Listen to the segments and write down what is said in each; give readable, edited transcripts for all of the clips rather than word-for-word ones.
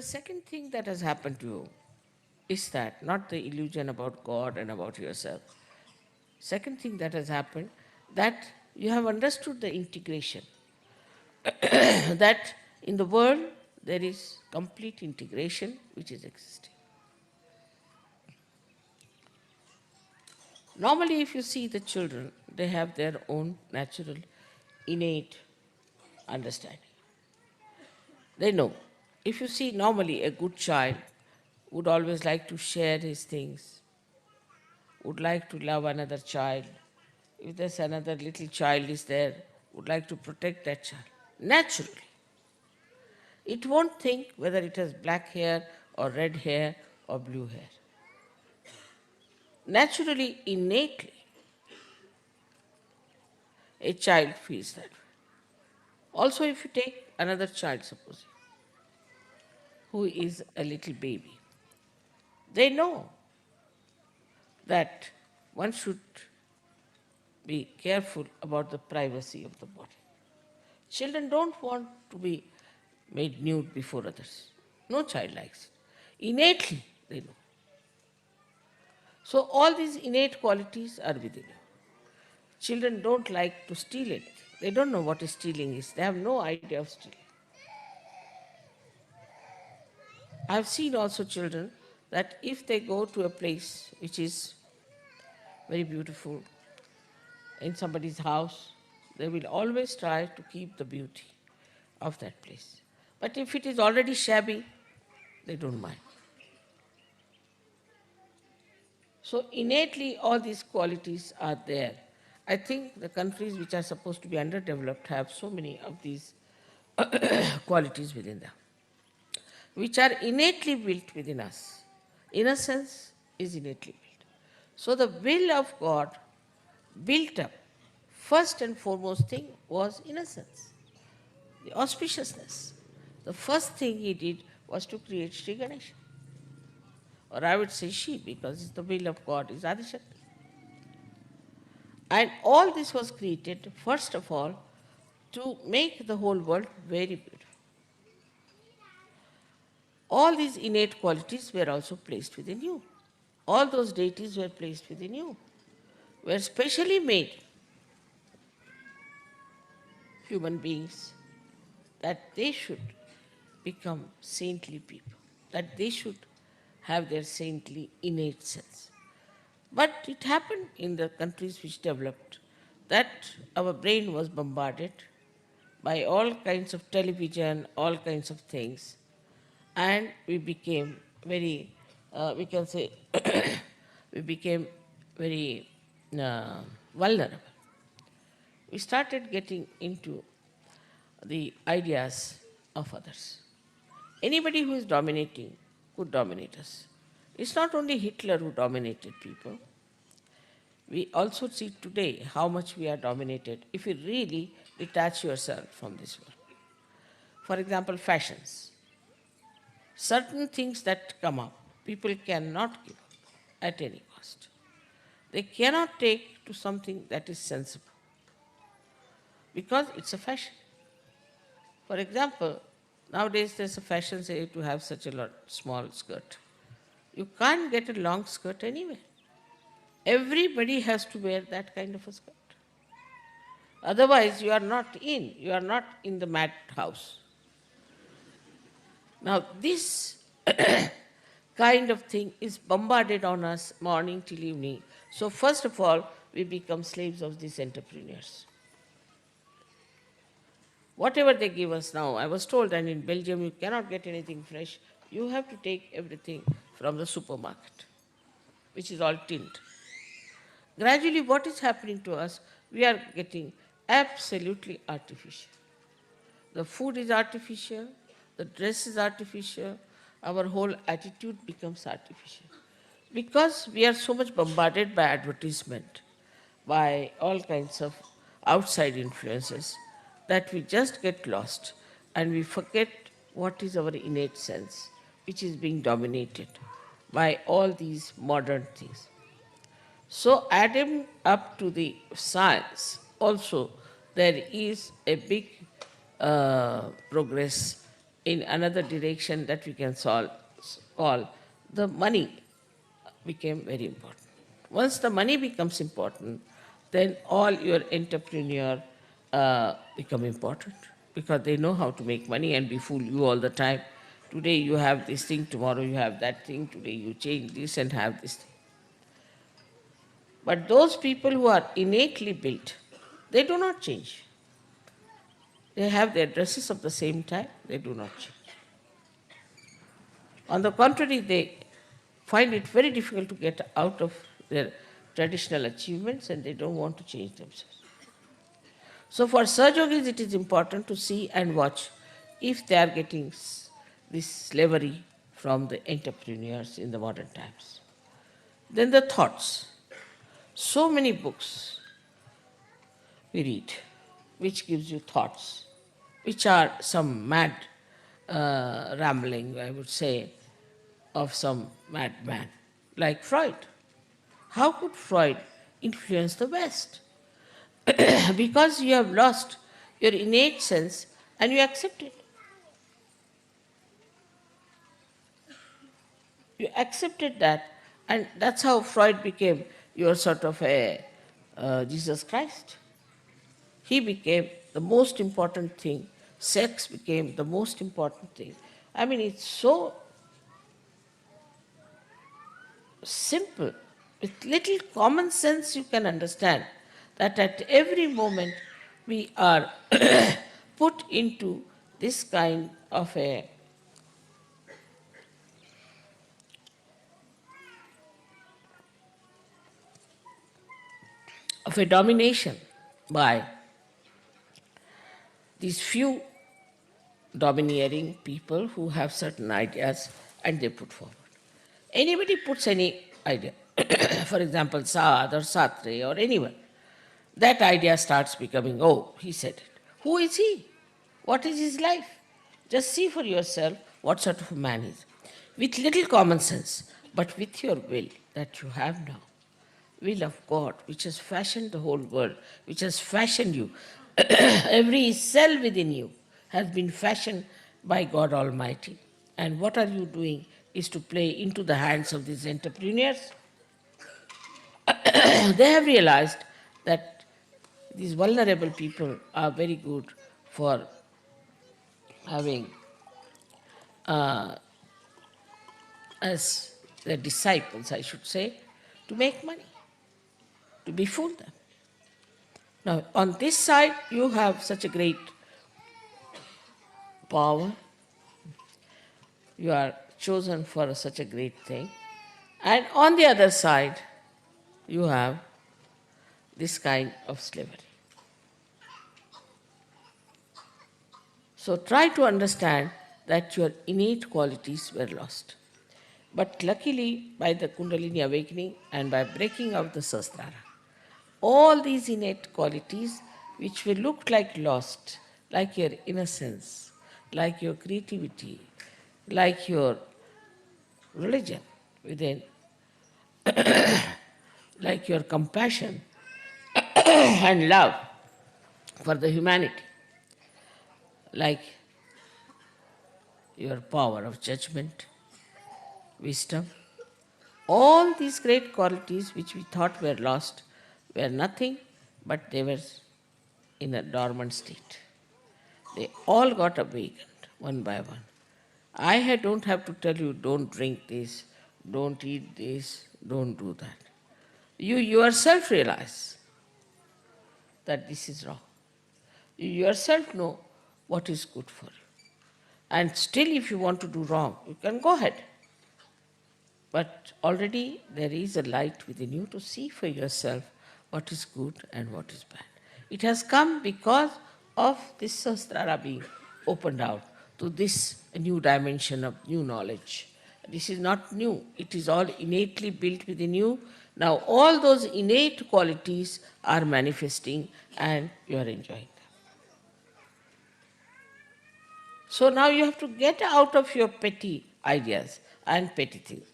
the second thing that has happened to you is that, not the illusion about God and about yourself. Second thing that has happened, that you have understood the integration. That in the world there is complete integration which is existing. Normally, if you see the children, they have their own natural, innate understanding. They know. If you see normally a good child would always like to share his things, would like to love another child. If there's another little child is there, would like to protect that child. Naturally. It won't think whether it has black hair or red hair or blue hair. Naturally, innately, a child feels that way. Also, if you take another child, suppose, who is a little baby, they know that one should be careful about the privacy of the body. Children don't want to be made nude before others. No child likes it. Innately, they know. So all these innate qualities are within you. Children don't like to steal anything. They don't know what stealing is. They have no idea of stealing. I have seen also children that if they go to a place which is very beautiful, in somebody's house, they will always try to keep the beauty of that place. But if it is already shabby, they don't mind. So innately all these qualities are there. I think the countries which are supposed to be underdeveloped have so many of these qualities within them, which are innately built within us. Innocence is innately built. So the will of God built up, first and foremost thing was innocence, the auspiciousness. The first thing he did was to create Sri Ganesha. Or I would say she, because it's the will of God is Adishakti. And all this was created, first of all, to make the whole world very beautiful. All these innate qualities were also placed within you. All those deities were placed within you, were specially made human beings that they should become saintly people, that they should have their saintly innate sense. But it happened in the countries which developed that our brain was bombarded by all kinds of television, all kinds of things, and we became very, we can say, we became very vulnerable. We started getting into the ideas of others. Anybody who is dominating could dominate us. It's not only Hitler who dominated people. We also see today how much we are dominated if you really detach yourself from this world. For example, fashions. Certain things that come up, people cannot give up at any cost. They cannot take to something that is sensible because it's a fashion. For example, nowadays there's a fashion say to have such a small skirt. You can't get a long skirt anywhere. Everybody has to wear that kind of a skirt. Otherwise, you are not in the madhouse. Now, this kind of thing is bombarded on us morning till evening. So, first of all, we become slaves of these entrepreneurs. Whatever they give us now, I was told, and in Belgium you cannot get anything fresh. You have to take everything from the supermarket, which is all tinned. Gradually, what is happening to us? We are getting absolutely artificial. The food is artificial, the dress is artificial, our whole attitude becomes artificial. Because we are so much bombarded by advertisement, by all kinds of outside influences, that we just get lost and we forget what is our innate sense, which is being dominated by all these modern things. So, adding up to the science, also there is a big progress in another direction that we can call the money became very important. Once the money becomes important, then all your entrepreneur become important because they know how to make money and be fool you all the time. Today you have this thing, tomorrow you have that thing, today you change this and have this thing. But those people who are innately built, they do not change. They have their dresses of the same type, they do not change. On the contrary, they find it very difficult to get out of their traditional achievements and they don't want to change themselves. So for Sahaj Yogis, it is important to see and watch if they are getting this slavery from the entrepreneurs in the modern times. Then the thoughts. So many books we read, which gives you thoughts, which are some mad rambling, I would say, of some madman, like Freud. How could Freud influence the West? Because you have lost your innate sense and you accept it. You accepted that, and that's how Freud became your sort of a Jesus Christ. He became the most important thing. Sex became the most important thing. I mean, it's so simple. With little common sense, you can understand that at every moment we are put into this kind of a domination by these few domineering people who have certain ideas and they put forward. Anybody puts any idea, for example, Saad or Sartre or anyone, that idea starts becoming, oh, he said it. Who is he? What is his life? Just see for yourself what sort of a man he is. With little common sense, but with your will that you have now, will of God, which has fashioned the whole world, which has fashioned you, every cell within you has been fashioned by God Almighty. And what are you doing is to play into the hands of these entrepreneurs. They have realized that these vulnerable people are very good for having as their disciples, I should say, to make money, to befool them. Now, on this side, you have such a great power. You are chosen for such a great thing. And on the other side, you have this kind of slavery. So try to understand that your innate qualities were lost. But luckily, by the Kundalini awakening and by breaking out the Sahasrara, all these innate qualities which will look like lost, like your innocence, like your creativity, like your religion within, like your compassion and love for the humanity, like your power of judgment, wisdom, all these great qualities which we thought were lost were nothing but they were in a dormant state. They all got awakened one by one. Don't have to tell you, don't drink this, don't eat this, don't do that. You yourself realize that this is wrong. You yourself know what is good for you. And still, if you want to do wrong, you can go ahead. But already there is a light within you to see for yourself what is good and what is bad. It has come because of this Sahasrara being opened out to this new dimension of new knowledge. This is not new, it is all innately built within you. Now all those innate qualities are manifesting and you are enjoying them. So now you have to get out of your petty ideas and petty things.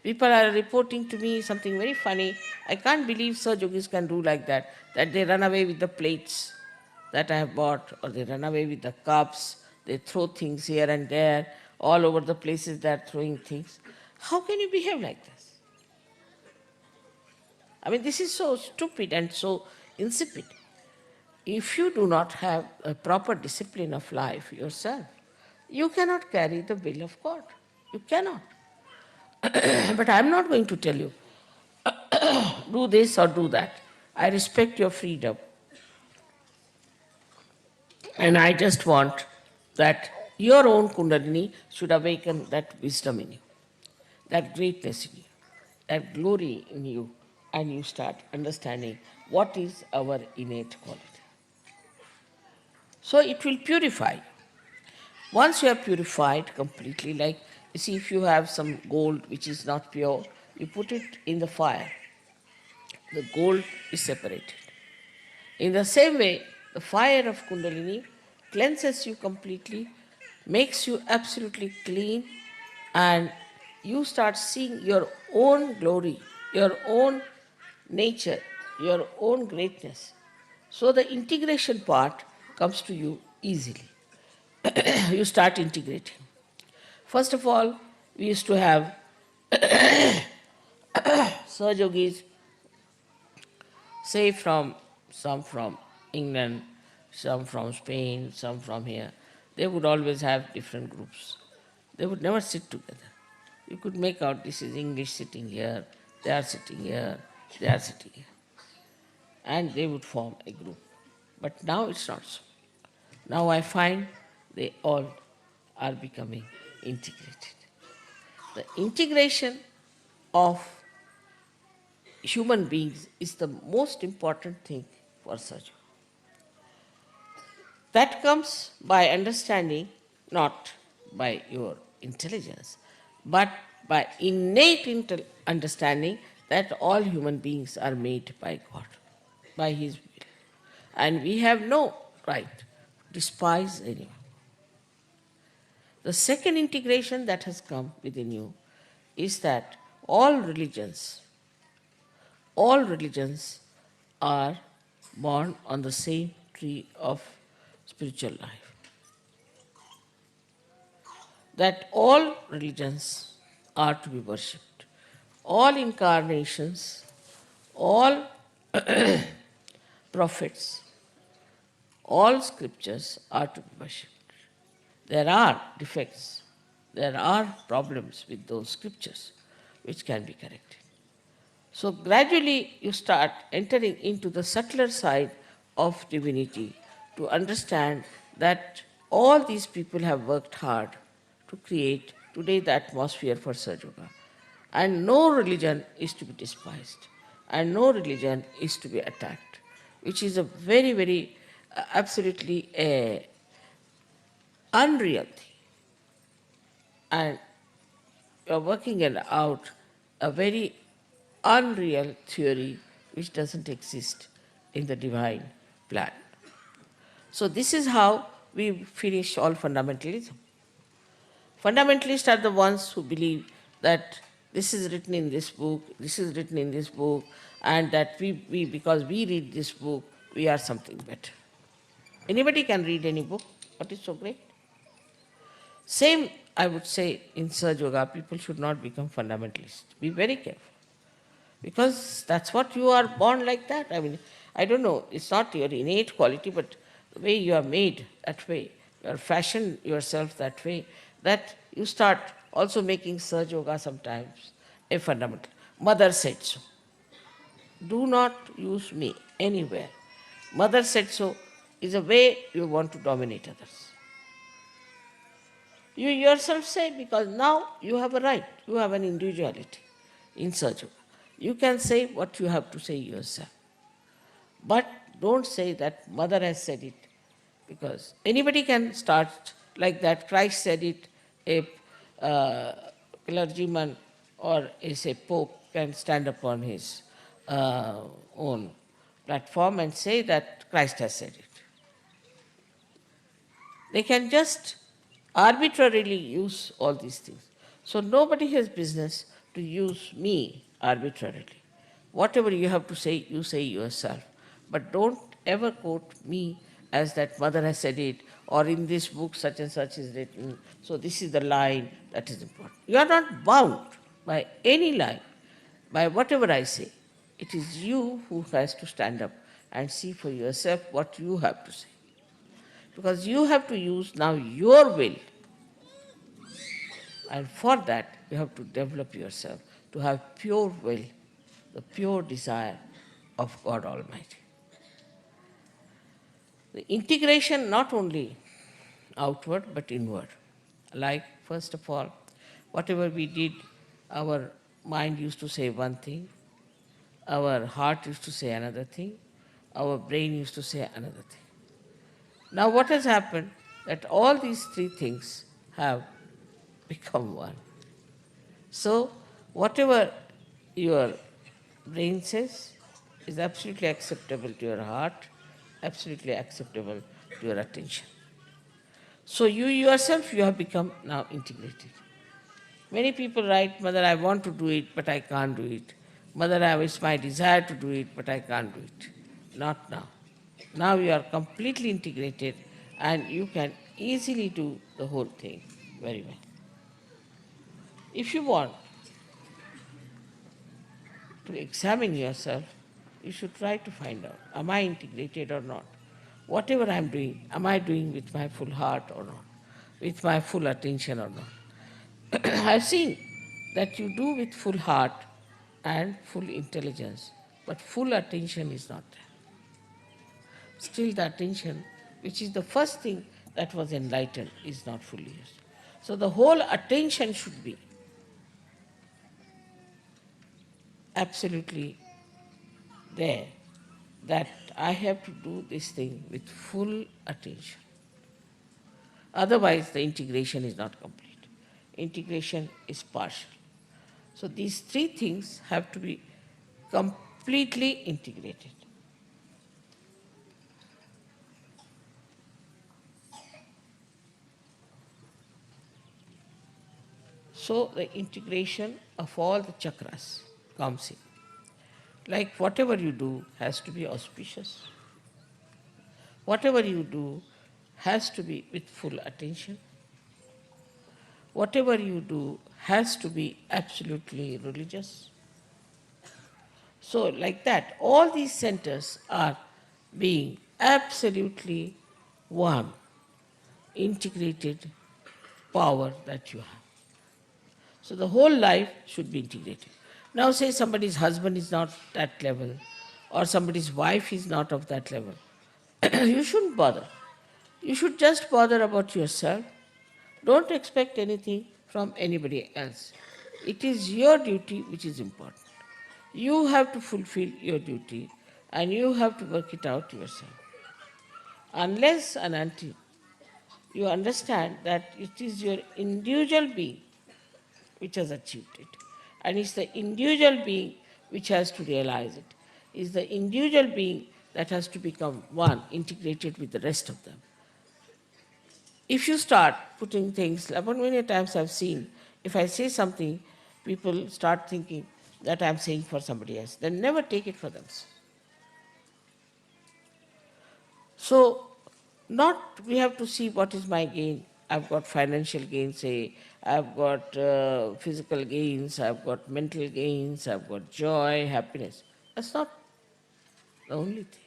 People are reporting to me something very funny. I can't believe Sahaj Yogis can do like that they run away with the plates that I have bought, or they run away with the cups, they throw things here and there, all over the places they are throwing things. How can you behave like this? I mean, this is so stupid and so insipid. If you do not have a proper discipline of life yourself, you cannot carry the will of God. You cannot. But I am not going to tell you, do this or do that. I respect your freedom. And I just want that your own Kundalini should awaken that wisdom in you, that greatness in you, that glory in you, and you start understanding what is our innate quality. So it will purify. Once you are purified completely, like you see, if you have some gold which is not pure, you put it in the fire, the gold is separated. In the same way, the fire of Kundalini cleanses you completely, makes you absolutely clean, and you start seeing your own glory, your own nature, your own greatness. So the integration part comes to you easily. You start integrating. First of all, we used to have Sahajogis, say some from England, some from Spain, some from here. They would always have different groups. They would never sit together. You could make out this is English sitting here, they are sitting here, they are sitting here. And they would form a group. But now it's not so. Now I find they all are becoming integrated. The integration of human beings is the most important thing for Sajo. That comes by understanding, not by your intelligence, but by innate understanding that all human beings are made by God, by His will. And we have no right to despise anyone. The second integration that has come within you is that all religions are born on the same tree of spiritual life. That all religions are to be worshipped. All incarnations, all prophets, all scriptures are to be worshipped. There are defects, there are problems with those scriptures which can be corrected. So gradually you start entering into the subtler side of divinity to understand that all these people have worked hard to create today the atmosphere for Sahaja Yoga. And no religion is to be despised, and no religion is to be attacked, which is a very, very absolutely unreal thing. And you are working it out a very unreal theory which doesn't exist in the divine plan. So this is how we finish all fundamentalism. Fundamentalists are the ones who believe that this is written in this book, this is written in this book, and that we because we read this book, we are something better. Anybody can read any book. What is so great? Same, I would say, in Sahaja Yoga, people should not become fundamentalists. Be very careful. Because that's what you are born like that. I mean, I don't know, it's not your innate quality, but the way you are made that way, you are fashioned yourself that way, that you start also making Sahaja Yoga sometimes a fundamental. Mother said so. Do not use me anywhere. Mother said so is a way you want to dominate others. You yourself say, because now you have a right, you have an individuality in Sahaja Yoga. You can say what you have to say yourself. But don't say that mother has said it, because anybody can start like that. Christ said it, a clergyman or a pope can stand upon his own platform and say that Christ has said it. They can just arbitrarily use all these things. So nobody has business to use me arbitrarily. Whatever you have to say, you say yourself. But don't ever quote me as that mother has said it, or in this book such and such is written, so this is the line that is important. You are not bound by any line, by whatever I say. It is you who has to stand up and see for yourself what you have to say. Because you have to use now your will, and for that you have to develop yourself to have pure will, the pure desire of God Almighty. The integration not only outward but inward. Like, first of all, whatever we did, our mind used to say one thing, our heart used to say another thing, our brain used to say another thing. Now, what has happened? That all these three things have become one. So, whatever your brain says is absolutely acceptable to your heart, absolutely acceptable to your attention. So, you yourself, you have become now integrated. Many people write, Mother, I want to do it, but I can't do it. Mother, it's my desire to do it, but I can't do it. Not now. Now you are completely integrated and you can easily do the whole thing very well. If you want to examine yourself, you should try to find out, am I integrated or not? Whatever I am doing, am I doing with my full heart or not? With my full attention or not? I've seen that you do with full heart and full intelligence, but full attention is not there. Still the attention, which is the first thing that was enlightened, is not fully used. So the whole attention should be absolutely there, that I have to do this thing with full attention. Otherwise, the integration is not complete. Integration is partial. So these three things have to be completely integrated. So the integration of all the chakras comes in. Like, whatever you do has to be auspicious. Whatever you do has to be with full attention. Whatever you do has to be absolutely religious. So, like that, all these centers are being absolutely one, integrated power that you have. So, the whole life should be integrated. Now, say somebody's husband is not that level, or somebody's wife is not of that level. You shouldn't bother. You should just bother about yourself. Don't expect anything from anybody else. It is your duty which is important. You have to fulfill your duty and you have to work it out yourself. Unless and until you understand that it is your individual being which has achieved it, and it's the individual being which has to realize it. It's the individual being that has to become one, integrated with the rest of them. If you start putting things, about many times I've seen, if I say something, people start thinking that I'm saying for somebody else. They never take it for themselves. So, not we have to see what is my gain. I've got financial gain, say, I've got physical gains, I've got mental gains, I've got joy, happiness. That's not the only thing.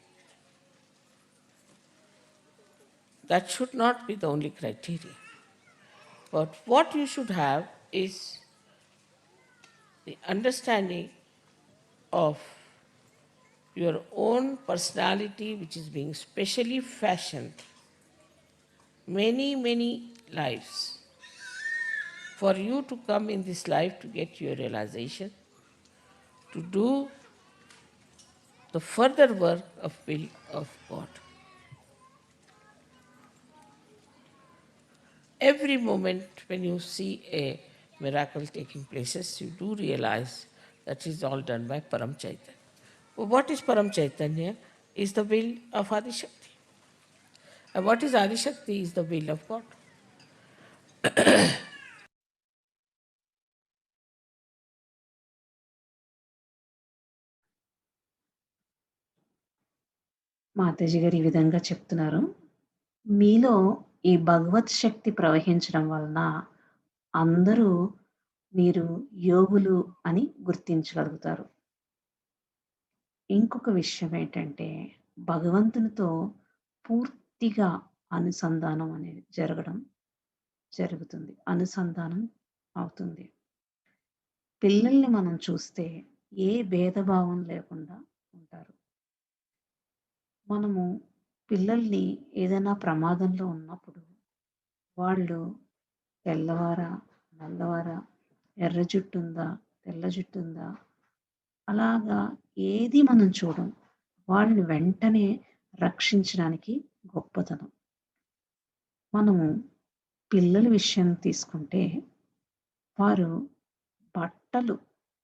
That should not be the only criteria. But what you should have is the understanding of your own personality, which is being specially fashioned many, many lives for you to come in this life to get your realization, to do the further work of will of God. Every moment when you see a miracle taking places, you do realize that is all done by Param Chaitanya. Well, what is Param Chaitanya? Is the will of Adi Shakti. And what is Adi Shakti? Is the will of God. Mataji గారు ఈ విధంగా చెప్తున్నారు. మీలో ఈ భగవత్ శక్తి ప్రవహించడం వలన అందరూ మీరు యోగులు అని గుర్తించగలుగుతారు. ఇంకొక విషయం ఏంటంటే, భగవంతునితో పూర్తిగా అనుసంధానం అనేది జరుగుతుంది. అనుసంధానం అవుతుంది. పిల్లల్ని మనం చూస్తే ఏ భేదభావం లేకుండా ఉంటారు. మనము పిల్లల్ని ఏదైనా ప్రమాదంలో ఉన్నప్పుడు వాళ్ళు తెల్లవారా, నల్లవారా, ఎర్ర జుట్టుందా, తెల్ల జుట్టుందా అలాగా ఏది మనం చూడం. వాళ్ళని వెంటనే రక్షించడానికి గొప్పతనం. మనము పిల్లల విషయం తీసుకుంటే వారు బట్టలు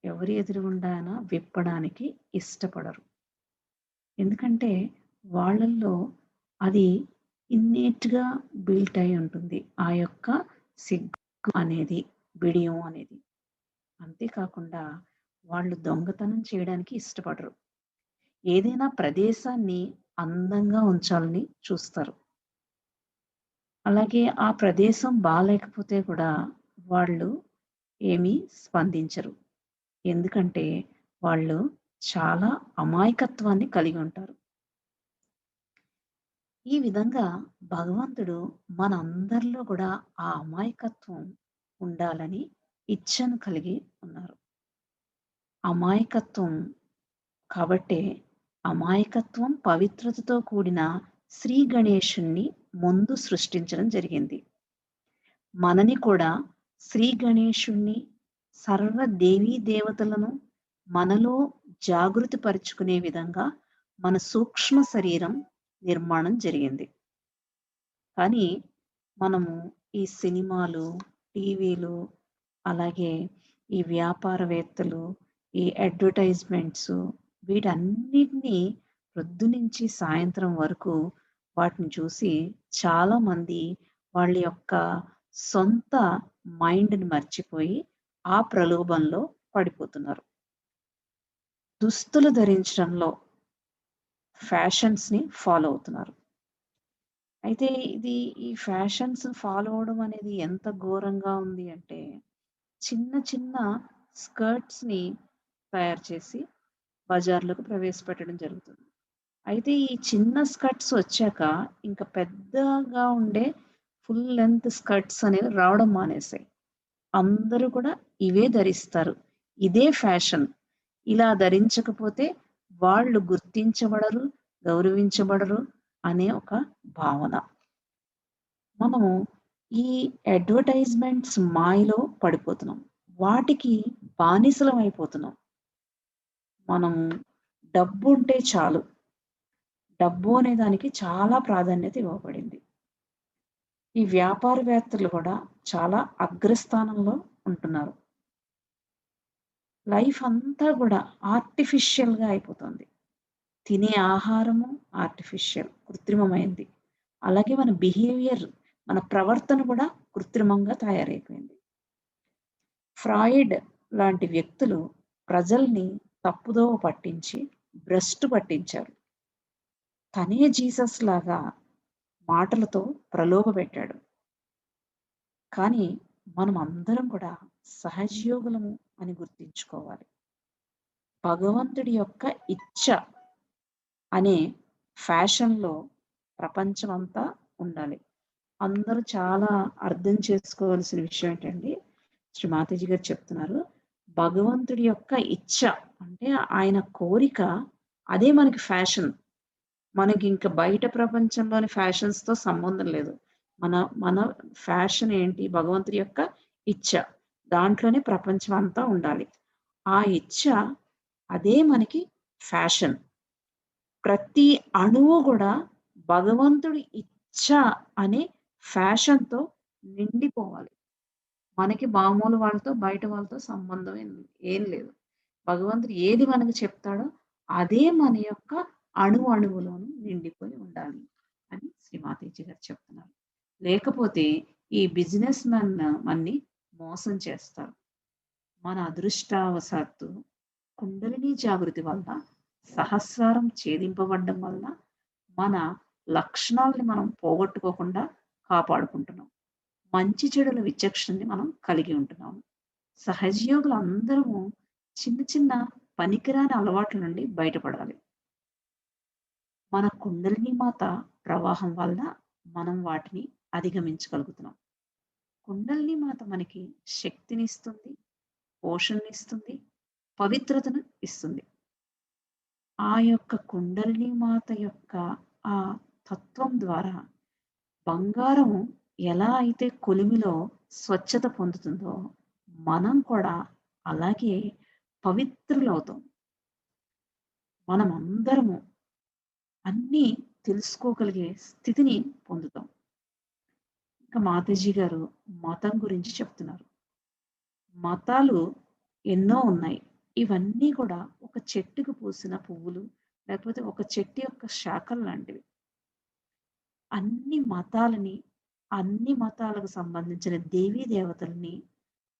ఎవరి ఎదురుగుండానా విప్పడానికి ఇష్టపడరు. ఎందుకంటే వాళ్ళల్లో అది ఇన్నేట్‌గా బిల్ట్ అయి ఉంటుంది. ఆ యొక్క సిగ్గు అనేది, బిడియం అనేది. అంతేకాకుండా వాళ్ళు దొంగతనం చేయడానికి ఇష్టపడరు. ఏదైనా ప్రదేశాన్ని అందంగా ఉంచాలని చూస్తారు. అలాగే ఆ ప్రదేశం బాలేకపోతే కూడా వాళ్ళు ఏమీ స్పందించరు. ఎందుకంటే వాళ్ళు చాలా అమాయకత్వాన్ని కలిగి ఉంటారు. ఈ విధంగా భగవంతుడు మనందరిలో కూడా ఆ అమాయకత్వం ఉండాలని ఇచ్చను కలిగి ఉన్నారు. అమాయకత్వం కాబట్టే అమాయకత్వం, పవిత్రతతో కూడిన శ్రీ గణేశుణ్ణి ముందు సృష్టించడం జరిగింది. మనని కూడా శ్రీ గణేశుణ్ణి, సర్వ దేవీ దేవతలను మనలో జాగృతి పరుచుకునే విధంగా మన సూక్ష్మ శరీరం నిర్మాణం జరిగింది. కానీ మనము ఈ సినిమాలు, టీవీలు, అలాగే ఈ వ్యాపారవేత్తలు, ఈ అడ్వర్టైజ్మెంట్స్ వీటన్నిటినీ ప్రొద్దునుంచి సాయంత్రం వరకు వాటిని చూసి చాలామంది వాళ్ళ యొక్క సొంత మైండ్‌ని మర్చిపోయి ఆ ప్రలోభంలో పడిపోతున్నారు. దుస్తులు ధరించడంలో ఫ్యాషన్స్‌ని ఫాలో అవుతున్నారు. అయితే ఈ ఫ్యాషన్స్ ఫాలో అవ్వడం అనేది ఎంత ఘోరంగా ఉంది అంటే, చిన్న చిన్న స్కర్ట్స్‌ని తయారు చేసి బజార్‌లోకి ప్రవేశపెట్టడం జరుగుతుంది. అయితే ఈ చిన్న స్కర్ట్స్ వచ్చాక ఇంకా పెద్దగా ఉండే ఫుల్ లెంగ్త్ స్కర్ట్స్ అనేవి రావడం మానేసాయి. అందరూ కూడా ఇవే ధరిస్తారు. ఇదే ఫ్యాషన్. ఇలా ధరించకపోతే వాళ్ళు గుర్తించబడరు, గౌరవించబడరు అనే ఒక భావన. మనము ఈ అడ్వర్టైజ్మెంట్స్ మాయలో పడిపోతున్నాం. వాటికి బానిసలం అయిపోతున్నాం. మనం డబ్బుంటే చాలు. డబ్బు అనే దానికి చాలా ప్రాధాన్యత ఇవ్వబడింది. ఈ వ్యాపారవేత్తలు కూడా చాలా అగ్రస్థానంలో ఉంటున్నారు. లైఫ్ అంతా కూడా ఆర్టిఫిషియల్‌గా అయిపోతుంది. తినే ఆహారము ఆర్టిఫిషియల్, కృత్రిమమైంది. అలాగే మన బిహేవియర్, మన ప్రవర్తన కూడా కృత్రిమంగా తయారైపోయింది. ఫ్రాయిడ్ లాంటి వ్యక్తులు ప్రజల్ని తప్పుదోవ పట్టించి, భ్రష్టు పట్టించారు. తనే జీసస్ లాగా మాటలతో ప్రలోభపెట్టాడు. కానీ మనం అందరం కూడా సహజయోగులము అని గుర్తించుకోవాలి. భగవంతుడి యొక్క ఇచ్చ అనే ఫ్యాషన్‌లో ప్రపంచమంతా ఉండాలి. అందరూ చాలా అర్థం చేసుకోవాల్సిన విషయం ఏంటంటే, శ్రీ మాతాజీ గారు చెప్తున్నారు. భగవంతుడి యొక్క ఇచ్చ అంటే ఆయన కోరిక అదే మనకి ఫ్యాషన్. మనకింక బయట ప్రపంచంలోని ఫ్యాషన్స్‌తో సంబంధం లేదు. మన మన ఫ్యాషన్ ఏంటి? భగవంతుడి యొక్క ఇచ్చ. దాంట్లోనే ప్రపంచం అంతా ఉండాలి. ఆ ఇచ్చ అదే మనకి ఫ్యాషన్. ప్రతి అణువు గూడా భగవంతుడి ఇచ్చ అనే ఫ్యాషన్‌తో నిండిపోవాలి. మనకి మామూలు వాళ్ళతో, బయట వాళ్ళతో సంబంధం ఏం లేదు. భగవంతుడు ఏది మనకు చెప్తాడో అదే మన యొక్క అణువులోను నిండిపోయి ఉండాలి అని శ్రీ మాతాజీ గారు చెప్తున్నారు. లేకపోతే ఈ బిజినెస్ మెన్ మనని మోసం చేస్తారు. మన అదృష్టవశాత్తు కుండలిని జాగృతి వల్ల సహస్రారం ఛేదింపబడడం వల్ల మన లక్షణాల్ని మనం పోగొట్టుకోకుండా కాపాడుకుంటున్నాం. మంచి చెడుల విచక్షణని మనం కలిగి ఉంటున్నాము. సహజయోగులు అందరము చిన్న చిన్న పనికిరాని అలవాట్ల నుండి బయటపడాలి. మన కుండలిని మాత ప్రవాహం వల్ల మనం వాటిని అధిగమించగలుగుతున్నాం. కుండలిని మాత మనకి శక్తినిస్తుంది, పోషణనిస్తుంది, పవిత్రతను ఇస్తుంది. ఆ యొక్క కుండలిని మాత యొక్క ఆ తత్వం ద్వారా బంగారము ఎలా అయితే కొలిమిలో స్వచ్ఛత పొందుతుందో, మనం కూడా అలాగే పవిత్రులవుతాం. మనమందరము అన్నీ తెలుసుకోగలిగే స్థితిని పొందుతాం. ఇంకా మాతాజీ గారు మతం గురించి చెప్తున్నారు. మతాలు ఎన్నో ఉన్నాయి. ఇవన్నీ కూడా ఒక చెట్టుకు పూసిన పువ్వులు, లేకపోతే ఒక చెట్టు యొక్క శాఖలు లాంటివి. అన్ని మతాలకు సంబంధించిన దేవీ దేవతల్ని,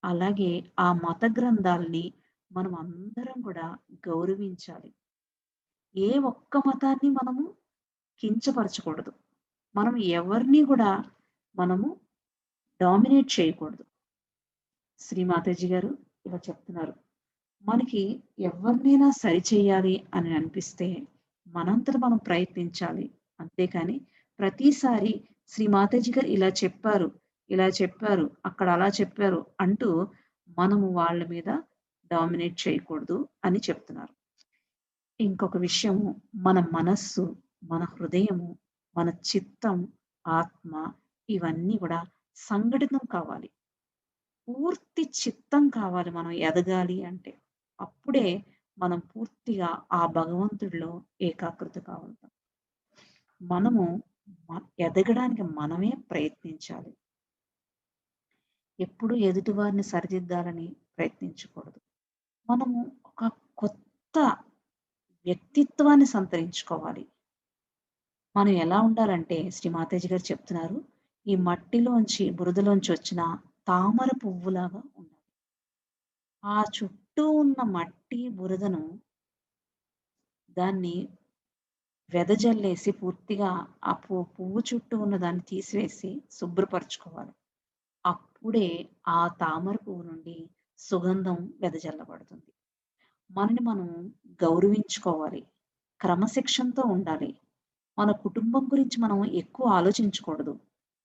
అలాగే ఆ మత గ్రంథాల్ని మనం అందరం కూడా గౌరవించాలి. ఏ ఒక్క మతాన్ని మనము కించపరచకూడదు. మనం ఎవరిని కూడా మనము డామినేట్ చేయకూడదు. శ్రీ మాతాజీ గారు ఇలా చెప్తున్నారు. మనకి ఎవరినైనా సరిచేయాలి అని అనిపిస్తే మనంతట మనం ప్రయత్నించాలి. అంతేకాని ప్రతిసారి శ్రీ మాతాజీ గారు ఇలా చెప్పారు, అక్కడ అలా చెప్పారు అంటూ మనము వాళ్ళ మీద డామినేట్ చేయకూడదు అని చెప్తున్నారు. ఇంకొక విషయము, మన మనస్సు, మన హృదయము, మన చిత్తం, ఆత్మ ఇవన్నీ కూడా సంఘటితం కావాలి. పూర్తి చిత్తం కావాలి మనం ఎదగాలి అంటే. అప్పుడే మనం పూర్తిగా ఆ భగవంతుడిలో ఏకాగ్రత కాగలుగుతాం. మనము ఎదగడానికి మనమే ప్రయత్నించాలి. ఎప్పుడు ఎదుటి వారిని సరిదిద్దాలని ప్రయత్నించకూడదు. మనము ఒక కొత్త వ్యక్తిత్వాన్ని సంతరించుకోవాలి. మనం ఎలా ఉండాలంటే శ్రీ మాతాజీ గారు చెప్తున్నారు, ఈ మట్టిలోంచి, బురదలోంచి వచ్చిన తామర పువ్వులాగా ఉండాలి. ఆ చుట్టూ ఉన్న మట్టి, బురదను దాన్ని వెదజల్లేసి పూర్తిగా ఆ పువ్వు చుట్టూ ఉన్న దాన్ని తీసివేసి శుభ్రపరచుకోవాలి. అప్పుడే ఆ తామర పువ్వు నుండి సుగంధం వెదజల్లబడుతుంది. మనని మనం గౌరవించుకోవాలి. క్రమశిక్షణతో ఉండాలి. మన కుటుంబం గురించి మనం ఎక్కువ ఆలోచించకూడదు.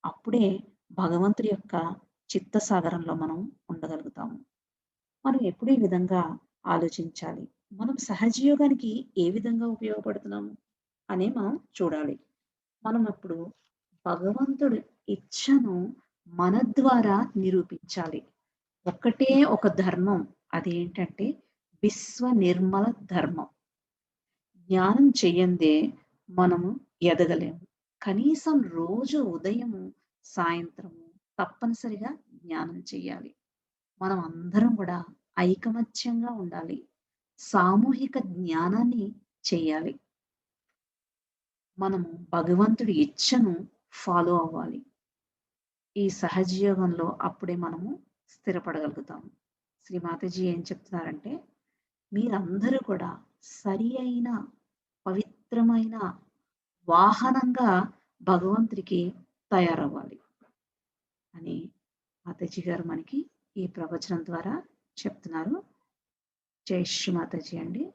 అప్పుడే భగవంతుడి యొక్క చిత్తసాగరంలో మనం ఉండగలుగుతాము. మనం ఎప్పుడు ఈ విధంగా ఆలోచించాలి. మనం సహజయోగానికి ఏ విధంగా ఉపయోగపడుతున్నాము అని మనం చూడాలి. మనం ఇప్పుడు భగవంతుడి ఇచ్ఛను మన ద్వారా నిరూపించాలి. ఒక్కటే ఒక ధర్మం, అదేంటంటే విశ్వ నిర్మల ధర్మం. జ్ఞానం చెయ్యందే మనము ఎదగలేము. కనీసం రోజు ఉదయము, సాయంత్రము తప్పనిసరిగా జ్ఞానం చెయ్యాలి. మనం అందరం కూడా ఐకమత్యంగా ఉండాలి. సామూహిక జ్ఞానాన్ని చెయ్యాలి. మనము భగవంతుడి ఇచ్ఛను ఫాలో అవ్వాలి. ఈ సహజయోగంలో అప్పుడే మనము స్థిరపడగలుగుతాము. శ్రీ మాతాజీ ఏం చెప్తున్నారంటే, మీరందరూ కూడా సరి అయిన పవిత్రమైన వాహనంగా భగవంతుడికి తయారవ్వాలి అని మాతాజీ గారు మనకి ఈ ప్రవచనం ద్వారా చెప్తున్నారు. జై శ్రీ మాతాజీ అండి.